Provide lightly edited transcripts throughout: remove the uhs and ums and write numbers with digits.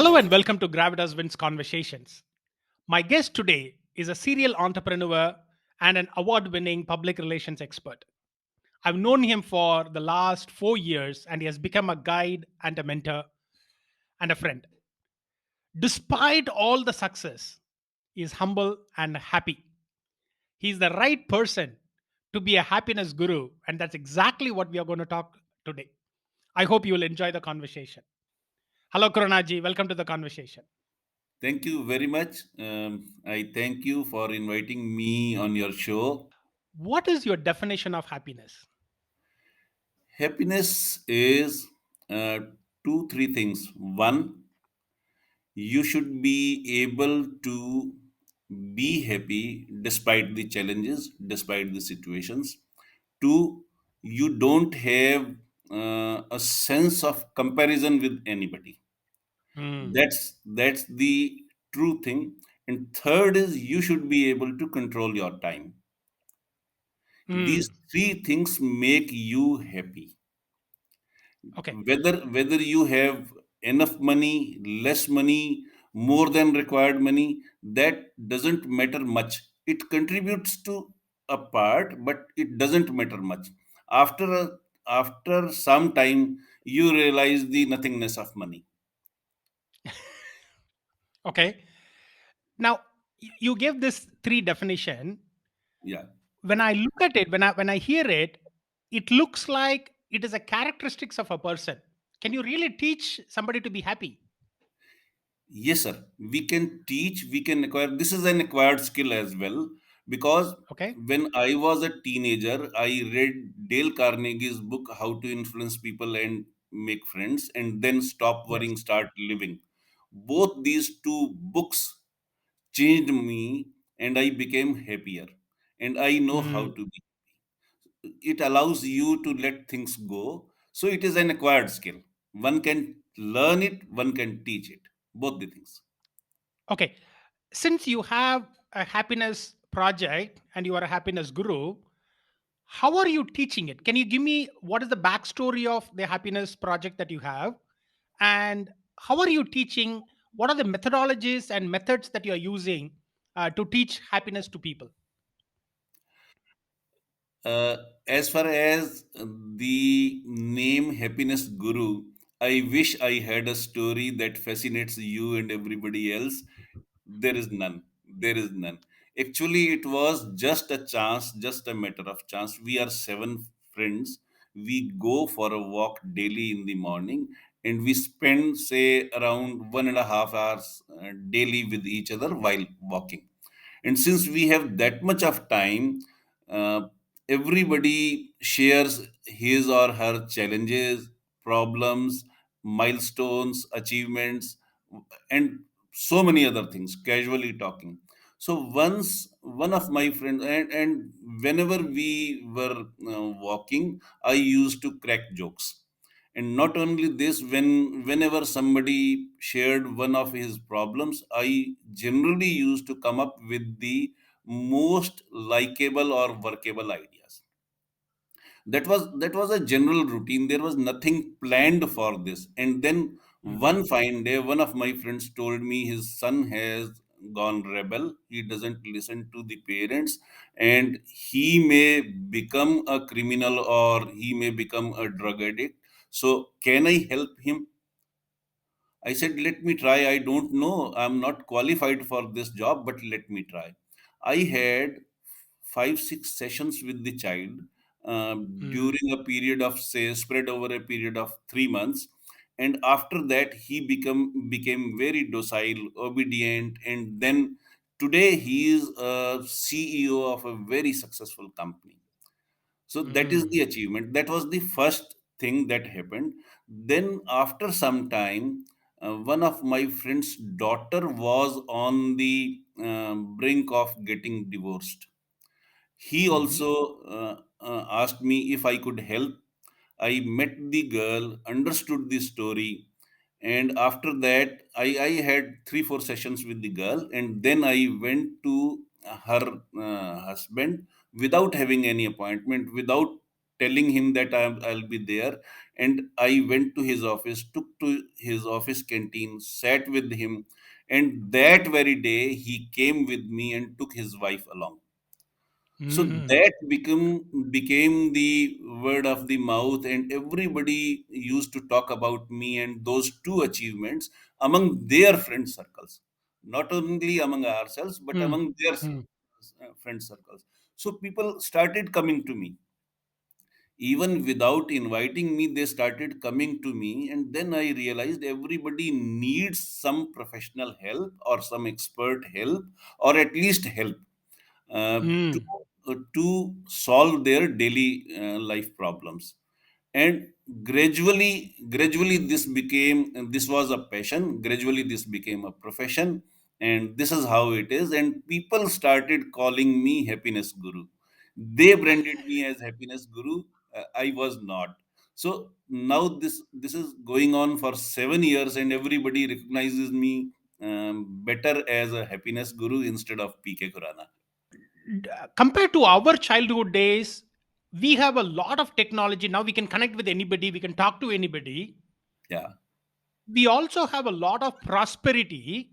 Hello and welcome to Gravitas Wins Conversations. My guest today is a serial entrepreneur and an award winning public relations expert. I've known him for the last 4 years and he has become a guide and a mentor and a friend. Despite all the success, he is humble and happy. He's the right person to be a happiness guru, and that's exactly what we are going to talk today. I hope you will enjoy the conversation. Hello, Koronaji. Welcome to the conversation. Thank you very much. I thank you for inviting me on your show. What is your definition of happiness? Happiness is uh, two, three things. One, you should be able to be happy despite the challenges, despite the situations. Two, you don't have a sense of comparison with anybody. Hmm. That's the true thing. And third is you should be able to control your time. These Hmm. three things make you happy. Okay. Whether you have enough money, less money, more than required money, that doesn't matter much. It contributes to a part, but it doesn't matter much. After a, after some time, you realize the nothingness of money. Okay. Now you gave this three definition. Yeah. When I look at it, when I hear it, it looks like it is a characteristics of a person. Can you really teach somebody to be happy? Yes, sir. We can teach, we can acquire. This is an acquired skill as well. Because Okay. when I was a teenager, I read Dale Carnegie's book, How to Influence People and Make Friends, and then Stop Yes. Worrying, Start Living. Both these two books changed me, and I became happier. And I know how Hmm. to be. It allows you to let things go. So it is an acquired skill. One can learn it, one can teach it. Both the things. Okay. Since you have a happiness project and you are a happiness guru, how are you teaching it? Can you give me what is the backstory of the happiness project that you have? And how are you teaching? What are the methodologies and methods that you are using to teach happiness to people? Uh, as far as the name Happiness Guru, I wish I had a story that fascinates you and everybody else. There is none. There is none. Actually, it was just a chance, just a matter of chance. We are seven friends. We go for a walk daily in the morning and we spend, say, around 1.5 hours daily with each other while walking. And since we have that much of time, uh, everybody shares his or her challenges, problems, milestones, achievements, and so many other things, casually talking. So once one of my friends, and whenever we were walking, I used to crack jokes. And not only this, whenever somebody shared one of his problems, I generally used to come up with the most likable or workable ideas. That was a general routine. There was nothing planned for this. And then Mhm. one fine day, one of my friends told me his son has gone rebel. He doesn't listen to the parents, and he may become a criminal or he may become a drug addict. So can I help him? I said, let me try. I don't know. I'm not qualified for this job, but let me try. I had 5, 6 sessions with the child Mm. during a period of, say, spread over a period of 3 months. And after that, he became very docile, obedient, and then today he is a CEO of a very successful company. So that is Mm. the achievement. That was the first thing that happened. Then, after some time, one of my friend's daughter was on the brink of getting divorced. He Mhm. also asked me if I could help. I met the girl, understood the story, and after that, I had 3, 4 sessions with the girl, and then I went to her husband without having any appointment, without telling him that I'll be there. And I went to his office, took to his office canteen, sat with him, and that very day he came with me and took his wife along. So Mhm. that became the word of the mouth, and everybody used to talk about me and those two achievements among their friend circles, not only among ourselves but Mm. among their Mm. friend circles. So people started coming to me, even without inviting me. They started coming to me, and then I realized everybody needs some professional help or some expert help, or at least help to Mm. solve their daily life problems. And gradually this was a passion. Gradually this became a profession, and this is how it is. And people started calling me happiness guru. They branded me as happiness guru. I was not. So now this is going on for 7 years, and everybody recognizes me better as a happiness guru instead of PK Khurana. Compared to our childhood days, we have a lot of technology now. We can connect with anybody, we can talk to anybody. Yeah, We also have a lot of prosperity.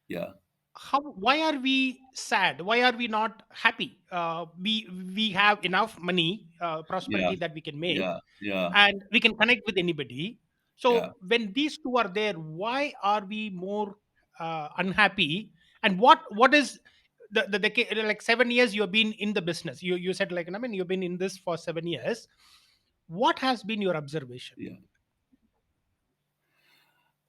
yeah, How, why are we sad? Why are we not happy? We have enough money, yeah, prosperity that we can make, yeah, yeah, and we can connect with anybody. yeah, So when these two are there, why are we more unhappy? And what is the decade, like 7 years you have been in the business, you said, like, I mean, you've been in this for 7 years. What has been your observation? yeah.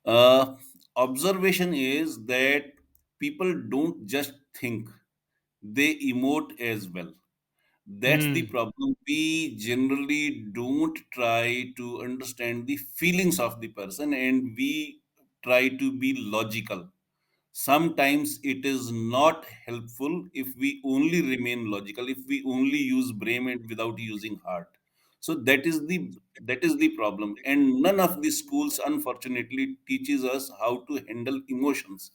Uh, Observation is that people don't just think, they emote as well. That's the Hmm. problem. We generally don't try to understand the feelings of the person, and we try to be logical. Sometimes it is not helpful if we only remain logical, if we only use brain and without using heart. So that is the problem, and none of the schools unfortunately teaches us how to handle emotions.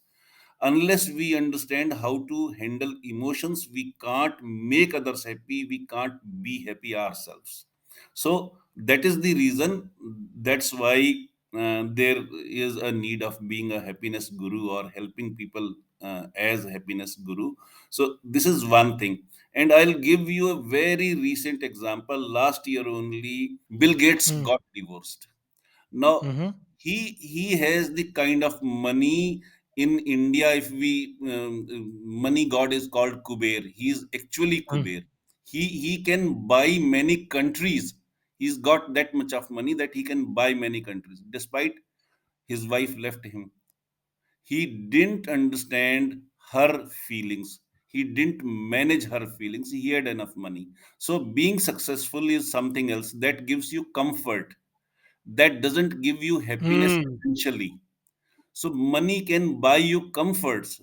Unless we understand how to handle emotions, we can't make others happy, we can't be happy ourselves. So that is the reason. That's why there is a need of being a happiness guru or helping people as happiness guru. So this is one thing. And I'll give you a very recent example. Last year only, Bill Gates Hmm. got divorced. Now Mm-hmm. he has the kind of money in India. If we money god is called Kuber. He is actually Kuber. He can buy many countries. He's got that much of money that he can buy many countries. Despite his wife left him, he didn't understand her feelings. He didn't manage her feelings. He had enough money. So being successful is something else that gives you comfort, that doesn't give you happiness Hmm. essentially. So money can buy you comforts.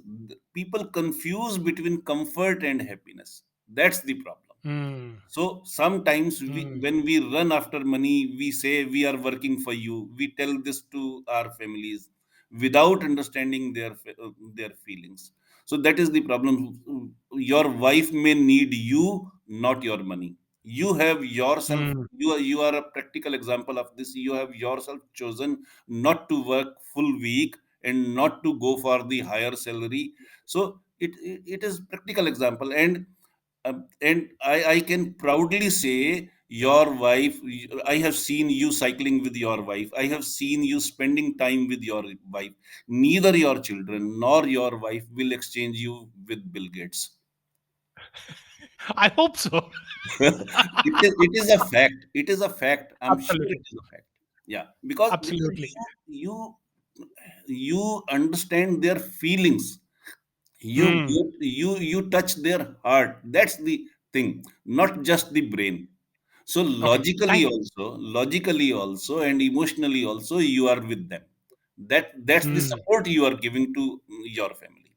People confuse between comfort and happiness. That's the problem. Hmm. So sometimes Hmm. when we run after money, we say we are working for you. We tell this to our families without understanding their feelings. So that is the problem. Your wife may need you, not your money. You have yourself. Hmm. You are a practical example of this. You have yourself chosen not to work full week and not to go for the higher salary. So it is practical example. And I can proudly say your wife, I have seen you cycling with your wife. I have seen you spending time with your wife. Neither your children nor your wife will exchange you with Bill Gates. I hope so. It is a fact. It is a fact. I'm sure it Absolutely. is a fact. Yeah, because Absolutely. you understand their feelings. you Hmm. you touch their heart. That's the thing, not just the brain. So Okay. Thank. logically also and emotionally also you are with them. That's the Hmm. support you are giving to your family.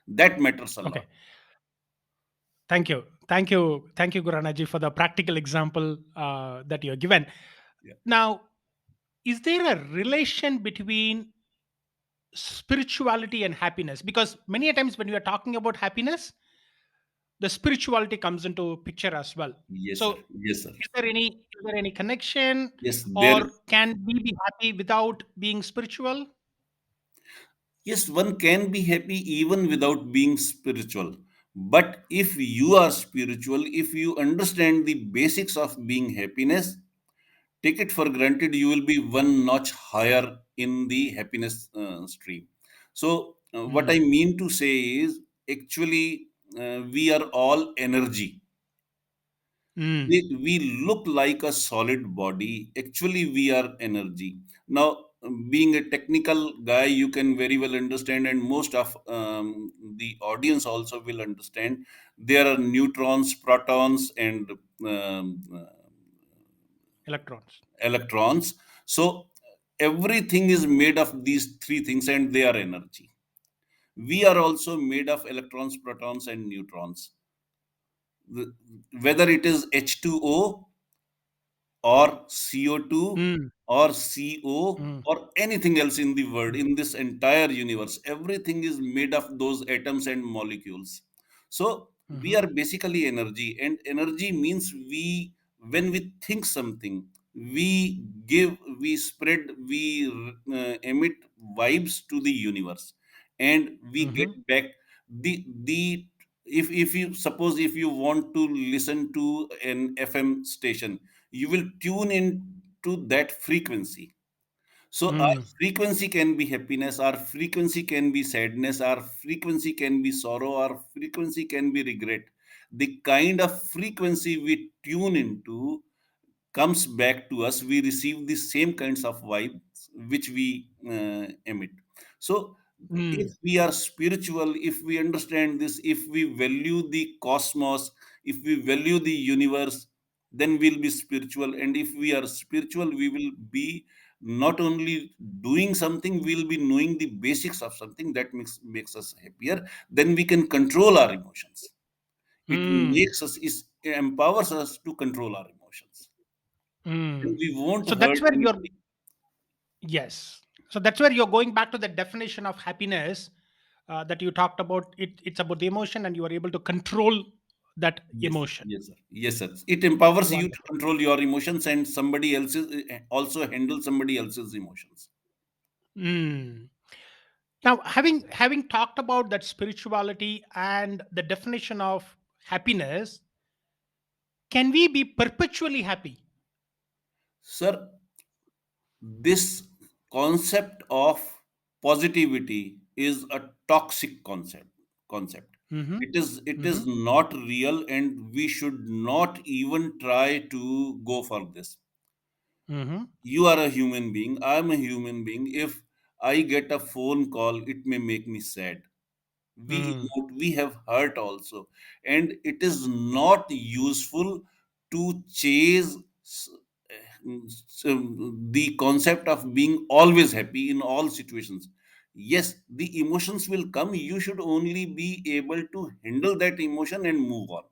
That matters a lot. Okay. Thank you. Thank you. Thank you, Guranaji, for the practical example that you have given. Yeah. Now, is there a relation between spirituality and happiness? Because many a times when we are talking about happiness, the spirituality comes into picture as well. Yes, sir. So Yes, sir. is there any connection, Yes, there. or can we be happy without being spiritual? Yes, one can be happy even without being spiritual. But if you are spiritual, if you understand the basics of being happiness, take it for granted you will be one notch higher in the happiness stream. So, what I Mm. mean to say is actually, we are all energy. Mm. We look like a solid body, actually we are energy. Now, being a technical guy, you can very well understand, and most of the audience also will understand, there are neutrons, protons, and um, uh, Electrons. electrons. So everything is made of these three things, and they are energy. We are also made of electrons, protons, and neutrons. The- Whether it is H2O or CO2 Mm. or CO Mm. or anything else in the world, in this entire universe. Everything is made of those atoms and molecules. So we Mm-hmm. are basically energy, and energy means when we think something, we we spread, we emit vibes to the universe, and we get Mm-hmm. back the if you suppose, if you want to listen to an FM station, you will tune in to that frequency. So our Mm. frequency can be happiness, our frequency can be sadness, our frequency can be sorrow, our frequency can be regret. The kind of frequency we tune into comes back to us. We receive the same kinds of vibes which we emit. So if Mm. we are spiritual, if we understand this, if we value the cosmos, if we value the universe, then we'll be spiritual. And if we are spiritual, we will be not only doing something, we'll be knowing the basics of something that makes us happier. Then we can control our emotions. It Mm. makes us, it empowers us to control our emotions, and Mm. we won't So hurt that's where you're anybody. yes. So that's where you're going back to the definition of happiness, that you talked about. It's about the emotion, and you are able to control that Yes, emotion. yes, sir. Yes, sir. It empowers you to Wonderful. control your emotions, and somebody else's also handle somebody else's emotions. Mm. Now, having talked about that spirituality and the definition of happiness, can we be perpetually happy? Sir, this concept of positivity is a toxic concept. Mm-hmm. It is Mm-hmm. not real, and we should not even try to go for this. Mm-hmm. You are a human being, I'm a human being. If I get a phone call, it may make me sad. We Mm. emote, we have hurt also, and it is not useful to chase the concept of being always happy in all situations. Yes, the emotions will come, you should only be able to handle that emotion and move on.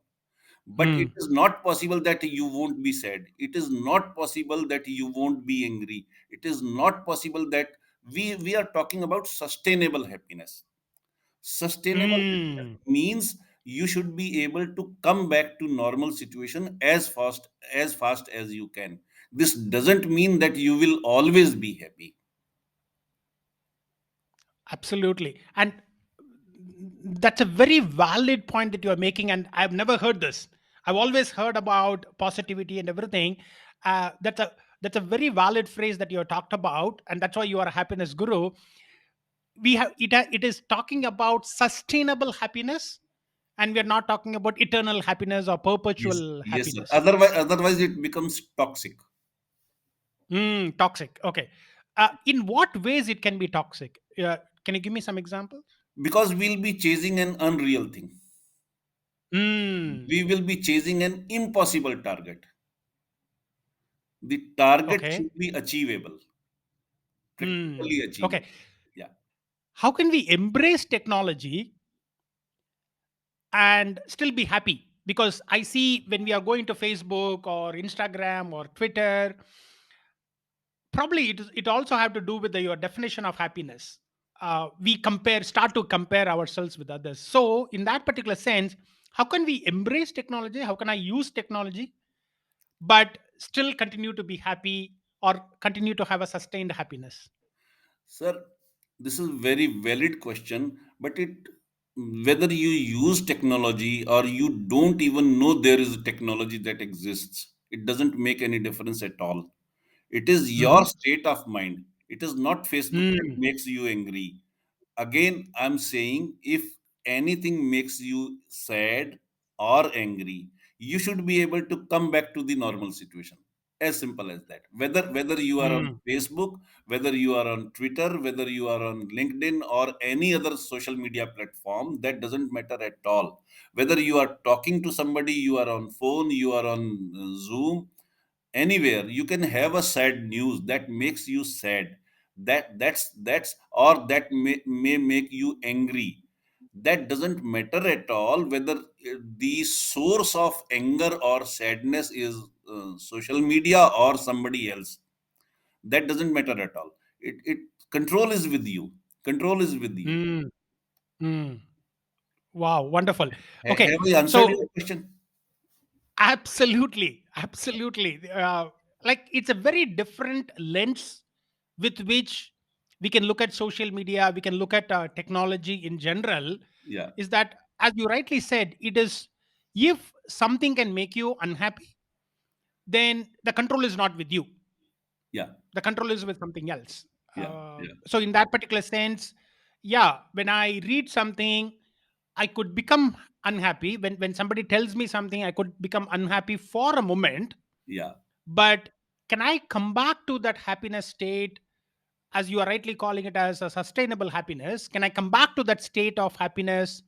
But it Mm. is not possible that you won't be sad, it is not possible that you won't be angry, it is not possible that we are talking about sustainable happiness. Sustainable happiness Mm. means you should be able to come back to normal situation as fast as you can. This doesn't mean that you will always be happy. Absolutely. And that's a very valid point that you are making. And I've never heard this. I've always heard about positivity and everything. That's a very valid phrase that you talked about, and that's why you are a happiness guru. It is talking about sustainable happiness, and we are not talking about eternal happiness or Yes, perpetual yes, sir. happiness. Otherwise it becomes toxic, Toxic. Okay. In what ways it can be toxic? Can you give me some examples? because we'll be chasing an unreal thing. Mm, We will be chasing an impossible target. The target okay. should be achievable, practically Okay. achievable. Yeah. How can we embrace technology and still be happy? Because I see when we are going to Facebook or Instagram or Twitter, probably it also have to do with your definition of happiness. We start to compare ourselves with others. So in that particular sense, how can we embrace technology? How can I use technology but still continue to be happy or continue to have a sustained happiness? Sir, this is very valid question, but it whether you use technology or you don't even know there is a technology that exists, it doesn't make any difference at all. It is your Hmm. state of mind. It is not Facebook that Hmm. makes you angry. Again, I'm saying if anything makes you sad or angry, you should be able to come back to the normal situation. As simple as that. Whether you are on Hmm. Facebook, whether you are on Twitter, whether you are on LinkedIn or any other social media platform, that doesn't matter at all. Whether you are talking to somebody, you are on phone, you are on Zoom, anywhere you can have a sad news that makes you sad, that's or that may make you angry. That doesn't matter at all whether the source of anger or sadness is social media or somebody else. That doesn't matter at all. It control is with you. Control is with you. Hmm. Hmm. Wow, wonderful. Okay, Have I answered so your question? absolutely, absolutely. Like it's a very different lens with which we can look at social media, we can look at technology in general. Yeah, Is that, as you rightly said, it is, if something can make you unhappy, then the control is not with you, yeah, the control is with something else. yeah, yeah, So in that particular sense, yeah, when I read something, I could become unhappy. When somebody tells me something, I could become unhappy for a moment, yeah, but can I come back to that happiness state, as you are rightly calling it as a sustainable happiness? Can I come back to that state of happiness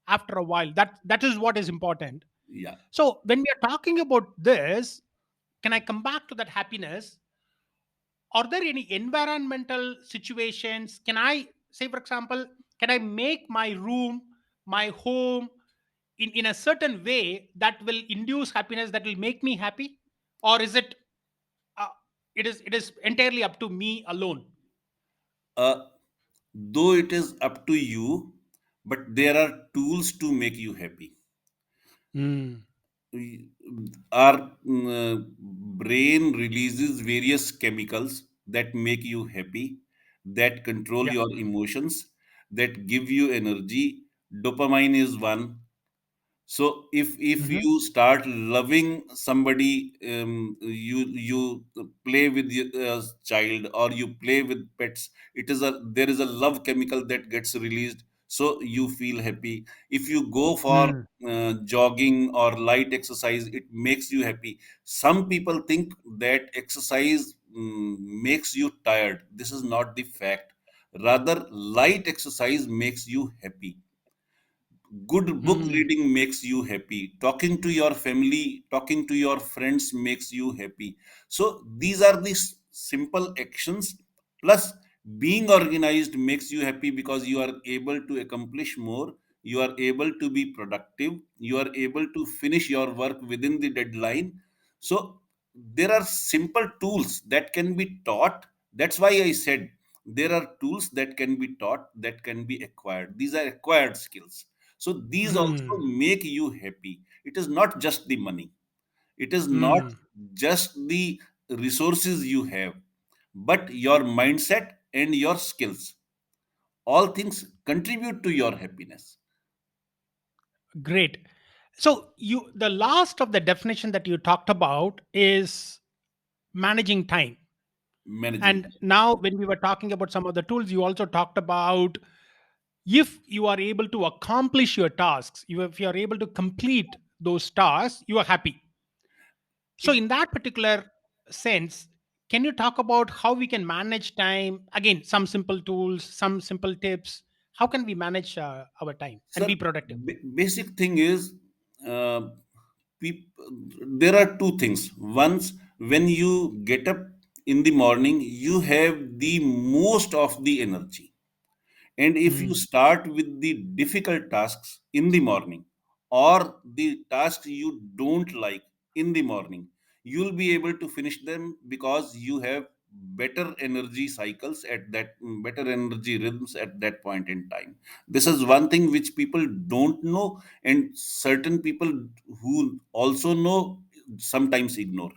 after a while? That is what is important. yeah. So when we are talking about this, can I come back to that happiness? Are there any environmental situations? Can I say, for example, can I make my room, my home, in a certain way that will induce happiness, that will make me happy? Or is it, uh, it is entirely up to me alone? uh, though it is up to you, but there are tools to make you happy. Hmm. We- Our brain releases various chemicals that make you happy, that control Yeah. your emotions, that give you energy. Dopamine is one. So if Hmm. you start loving somebody, you play with your child or you play with pets, it is a there is a love chemical that gets released, so you feel happy. If you go for Hmm. jogging or light exercise, it makes you happy. Some people think that exercise makes you tired. This is not the fact. Rather, light exercise makes you happy. Good book Hmm. reading makes you happy. Talking to your family, talking to your friends makes you happy. So these are the simple actions. Plus, being organized makes you happy because you are able to accomplish more, you are able to be productive, you are able to finish your work within the deadline. So there are simple tools that can be taught. That's why I said there are tools that can be taught, that can be acquired. These are acquired skills. So these also Hmm. make you happy. It is not just the money. It is not Hmm. just the resources you have, but your mindset and your skills. All things contribute to your happiness. Great. So you, the last of the definition that you talked about is managing time. Managing And time. now, when we were talking about some of the tools, you also talked about, if you are able to accomplish your tasks, if you are able to complete those tasks, you are happy. So, It, in that particular sense, can you talk about how we can manage time? Again, some simple tools, some simple tips. How can we manage our time and sir, be productive? basic thing is uh, peop- there are two things. Once, when you get up in the morning, you have the most of the energy. And if you Hmm. start with the difficult tasks in the morning or the tasks you don't like in the morning, you'll be able to finish them because you have better energy cycles at that, better energy rhythms at that point in time. This is one thing which people don't know, and certain people who also know sometimes ignore.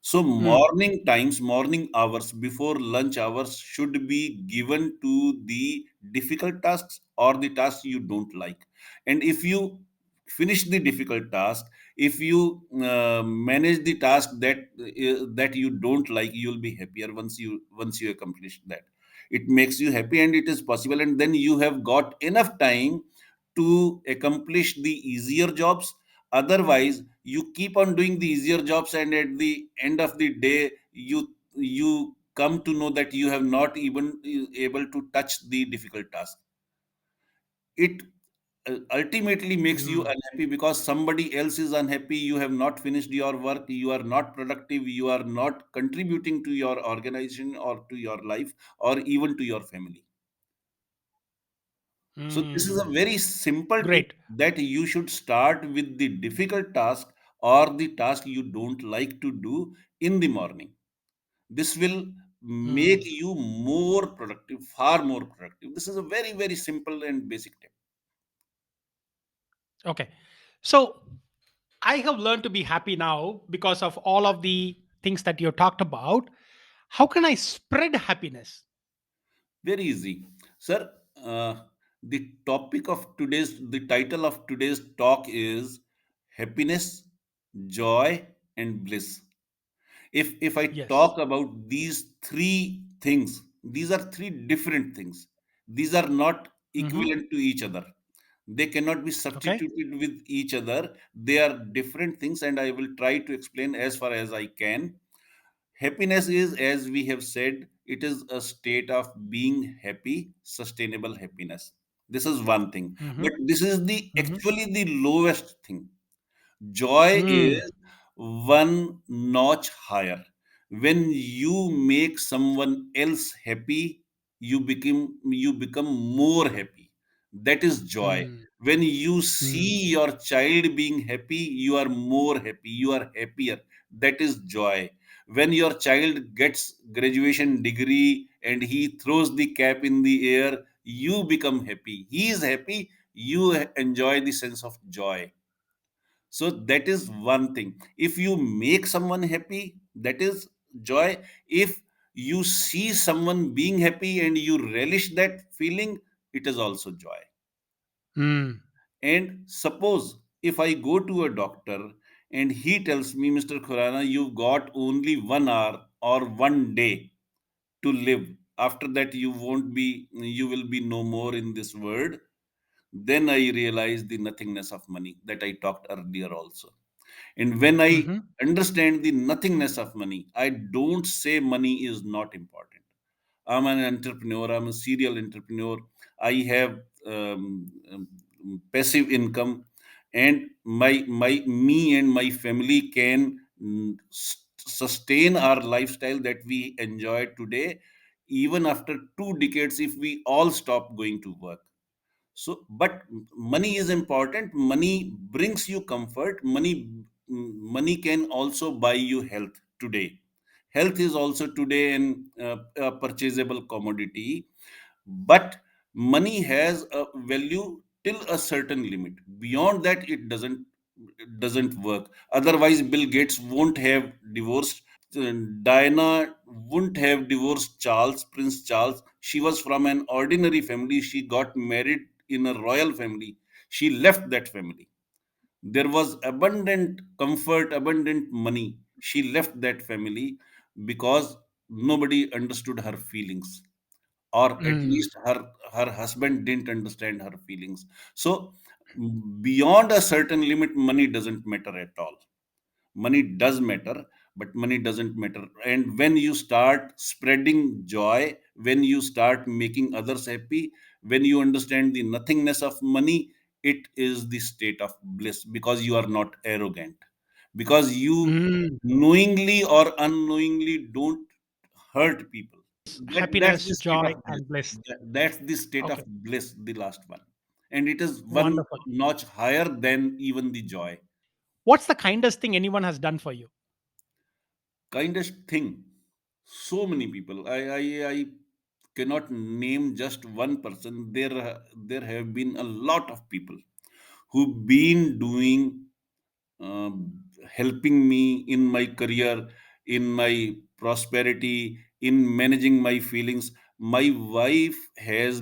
So Mm. morning times, morning hours before lunch hours should be given to the difficult tasks or the tasks you don't like. And if you finish the difficult task, if you manage the task that you don't like, you'll be happier once you accomplish that. It makes you happy and it is possible, and then you have got enough time to accomplish the easier jobs. Otherwise you keep on doing the easier jobs, and at the end of the day you come to know that you have not even able to touch the difficult task. It ultimately makes you Mm. unhappy because somebody else is unhappy. You have not finished your work, you are not productive, you are not contributing to your organization or to your life or even to your family. So this is a Mm. very simple tip, Great. that you should start with the difficult task or the task you don't like to do in the morning. This will make Mm. you more productive, far more productive. This is a very, very simple and basic tip. Okay. So I have learned to be happy now because of all of the things that you talked about. How can I spread happiness? Very easy. Sir, the title of today's talk is Happiness, Joy, and Bliss. If I Yes. talk about these three things, these are three different things. These are not Hmm. equivalent to each other. They cannot be Okay. substituted with each other. They are different things, and I will try to explain as far as I can. Happiness is, as we have said, it is a state of being happy, sustainable happiness. This is one thing. Hmm. But this is the Hmm. actually the lowest thing. Joy Mm. is one notch higher. When you make someone else happy, you become more happy. That is joy. Mm. When you Mm. see your child being happy, you are more happy. You are happier. That is joy. When your child gets graduation degree and he throws the cap in the air, you become happy. He is happy. You enjoy the sense of joy. So that is one thing. If you make someone happy, that is joy. If you see someone being happy and you relish that feeling, it is also joy. Mm. And suppose if I go to a doctor and he tells me, Mr. Khurana, you've got only 1 hour or 1 day to live. After that, you will be no more in this world. Then I realize the nothingness of money that I talked earlier also. And when I Hmm. understand the nothingness of money, I don't say money is not important. I'm an entrepreneur, I'm a serial entrepreneur. I have passive income, and me and my family can sustain our lifestyle that we enjoy today, even after 2 decades if we all stop going to work. So, but money is important. Money brings you comfort. Money can also buy you health today. Health is also today a purchasable commodity, but money has a value till a certain limit. Beyond that, it doesn't work. Otherwise, Bill Gates won't have divorced. Diana wouldn't have divorced Prince Charles. She was from an ordinary family. She got married in a royal family. She left that family. There was abundant comfort, abundant money. She left that family because nobody understood her feelings, or at Mm. least her husband didn't understand her feelings. So beyond a certain limit, money doesn't matter at all. Money does matter, but money doesn't matter. And when you start spreading joy, when you start making others happy, when you understand the nothingness of money, it is the state of bliss, because you are not arrogant, because you Mm. knowingly or unknowingly don't hurt people. That's Happiness, the state joy, of bliss. and bliss. That's the state of Okay. bliss, the last one. And it is one Wonderful. notch higher than even the joy. What's the kindest thing anyone has done for you? Kindest thing. So many people. I cannot name just one person. There have been a lot of people who've been doing, uh, helping me in my career, in my prosperity, in managing my feelings. My wife uh,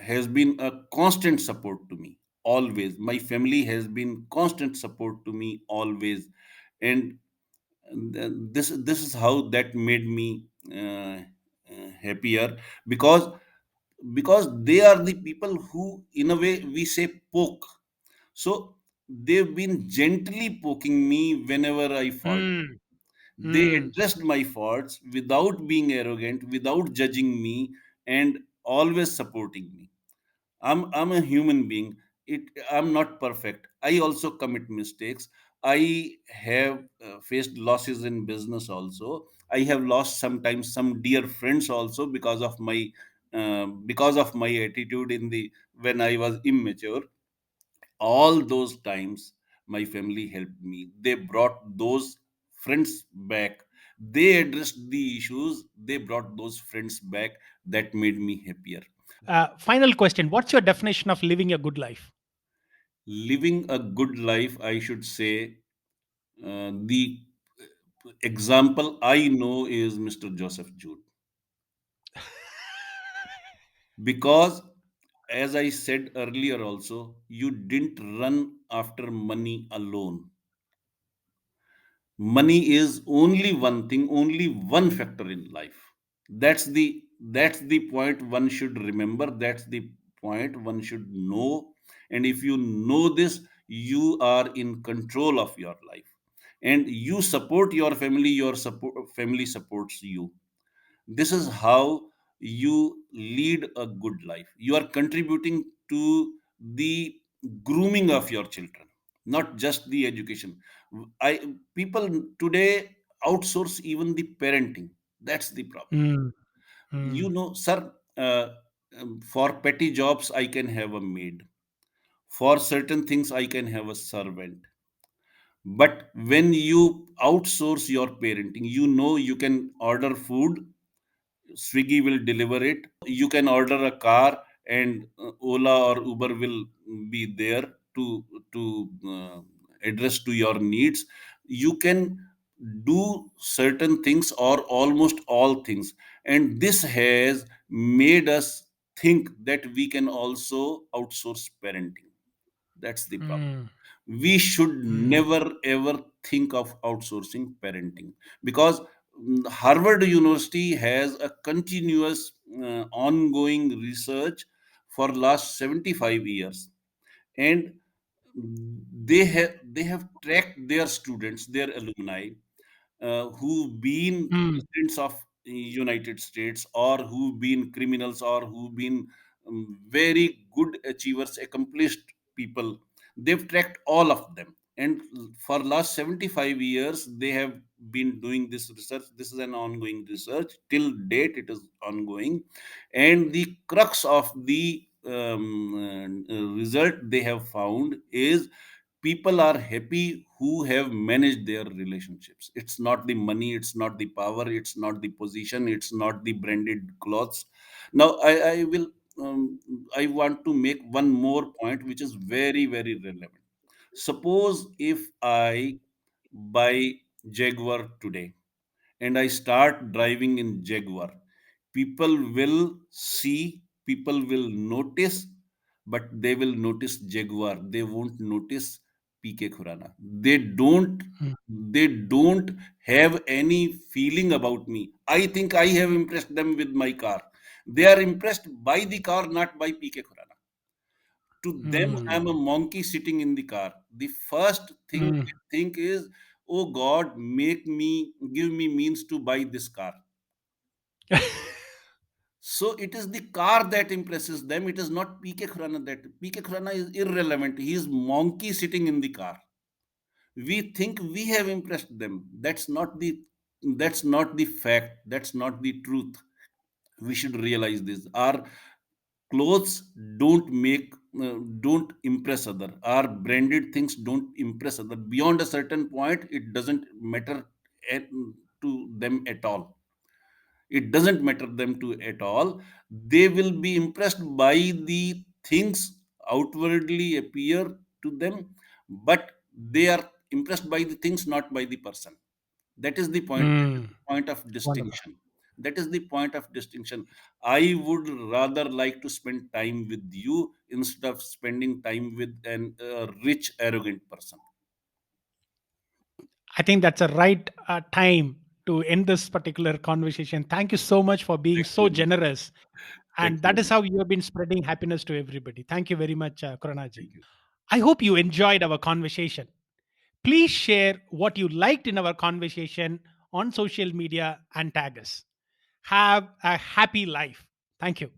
has been a constant support to me always. My family has been constant support to me always. And this is how that made me happier, because they are the people who, in a way, we say poke. So they've been gently poking me whenever I fault. Hmm. They Hmm. addressed my faults without being arrogant, without judging me, and always supporting me. I'm a human being. I'm not perfect. I also commit mistakes. I have faced losses in business also. I have lost sometimes some dear friends also because of my attitude in the when I was immature. All those times my family helped me. They brought those friends back. They addressed the issues. They brought those friends back. That made me happier. Final question: what's your definition of living a good life? Living a good life, I should say, the example I know is Mr. Joseph Jude. Because, as I said earlier also, you didn't run after money alone. Money is only one thing, only one factor in life. That's the point one should remember. That's the point one should know. And if you know this, you are in control of your life, and you support your family. Your family supports you. This is how you lead a good life. You are contributing to the grooming of your children, not just the education. I People today outsource even the parenting. That's the problem. Hmm. Hmm. Sir, uh, for petty jobs I can have a maid. For certain things I can have a servant. But when you outsource your parenting, you can order food, Swiggy will deliver it. You can order a car, and Ola or Uber will be there to address to your needs. You can do certain things or almost all things, and this has made us think that we can also outsource parenting. That's the problem. Hmm. We should Hmm. never ever think of outsourcing parenting, because Harvard University has a continuous ongoing research for last 75 years. And they have tracked their students, their alumni, who've been Hmm. presidents of United States, or who've been criminals, or who've been very good achievers, accomplished people. They've tracked all of them, and for last 75 years they have been doing this research. This is an ongoing research till date. It is ongoing, and the crux of the result they have found is people are happy who have managed their relationships. It's not the money, it's not the power, it's not the position, it's not the branded clothes. Now I will I want to make one more point which is very very relevant. Suppose if I buy Jaguar today and I start driving in Jaguar, people will see, people will notice, but they will notice Jaguar. They won't notice PK Khurana. Hmm. They don't have any feeling about me. I think I have impressed them with my car. They are impressed by the car, not by PK Khurana. To them, I'm Hmm. a monkey sitting in the car. The first thing Hmm. they think is, oh God, give me means to buy this car. So it is the car that impresses them. It is not PK Khurana. That PK Khurana is irrelevant. He is monkey sitting in the car. We think we have impressed them. That's not the fact. That's not the truth. We should realize this. Our clothes don't make don't impress other. Our branded things don't impress other. Beyond a certain point, it doesn't matter at, to them at all. It doesn't matter them to at all. They will be impressed by the things outwardly appear to them, but they are impressed by the things, not by the person. That is the point. That is Mm, the point of wonderful. distinction. That is the point of distinction. I would rather like to spend time with you instead of spending time with an rich arrogant person. I think that's a right time to end this particular conversation. Thank you so much for being Thank you so very much. generous. Thank And you that very is much. how you have been spreading happiness to everybody. Thank you very much, Kuranaji. Thank you. I hope you enjoyed our conversation. Please share what you liked in our conversation on social media and tag us. Have a happy life. Thank you.